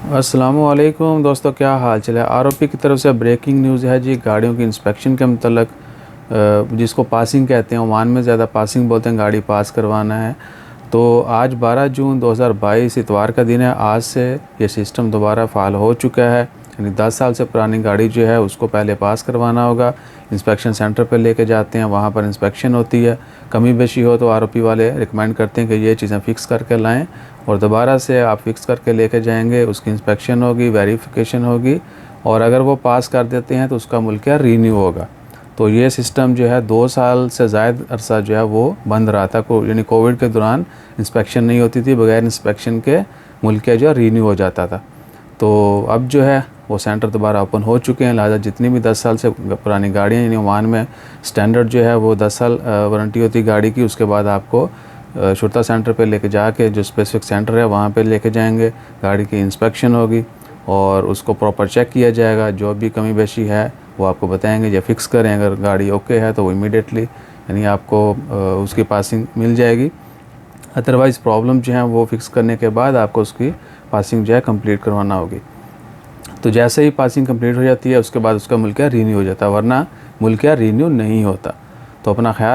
अस्सलामुअलैकुम दोस्तों, क्या हाल चाल है। आरओपी की तरफ से ब्रेकिंग न्यूज़ है जी। गाड़ियों की इंस्पेक्शन के मतलब जिसको पासिंग कहते हैं, ओमान में ज़्यादा पासिंग बोलते हैं, गाड़ी पास करवाना है। तो आज 12 जून 2022 इतवार का दिन है। आज से ये सिस्टम दोबारा फ़ाल हो चुका है। यानी 10 साल से पुरानी गाड़ी जो है उसको पहले पास करवाना होगा। इंस्पेक्शन सेंटर पर लेके जाते हैं, वहाँ पर इंस्पेक्शन होती है। कमी बेशी हो तो आरओपी वाले रिकमेंड करते हैं कि ये चीज़ें फ़िक्स करके लाएं, और दोबारा से आप फ़िक्स करके लेके जाएंगे। उसकी इंस्पेक्शन होगी, वेरिफिकेशन होगी, और अगर वो पास कर देते हैं तो उसका मुल्किया रीन्यू होगा। तो ये सिस्टम जो है 2 साल से ज़ायद अरसा जो है वो बंद रहा था। यानी कोविड के दौरान इंस्पेक्शन नहीं होती थी, बगैर इंस्पेक्शन के मुल्किया जो है रीन्यू हो जाता था। तो अब जो है वो सेंटर दोबारा ओपन हो चुके हैं। लिहाजा जितनी भी 10 साल से पुरानी गाड़ियाँ, यानी ओमान में स्टैंडर्ड जो है वो 10 साल वारंटी होती है गाड़ी की। उसके बाद आपको शुरता सेंटर पे लेके जाके, जो स्पेसिफिक सेंटर है वहाँ पे लेके जाएंगे। गाड़ी की इंस्पेक्शन होगी और उसको प्रॉपर चेक किया जाएगा। जो भी कमी बेशी है वो आपको बताएंगे या फ़िक्स करें। अगर गाड़ी ओके है तो वो इमीडिएटली यानी आपको उसकी पासिंग मिल जाएगी। अदरवाइज़ प्रॉब्लम जो है वो फ़िक्स करने के बाद आपको उसकी पासिंग जो है कंप्लीट करवाना होगी। तो जैसे ही पासिंग कंप्लीट हो जाती है उसके बाद उसका मुल्किया रीन्यू हो जाता है, वरना मुल्किया रीन्यू नहीं होता। तो अपना ख्याल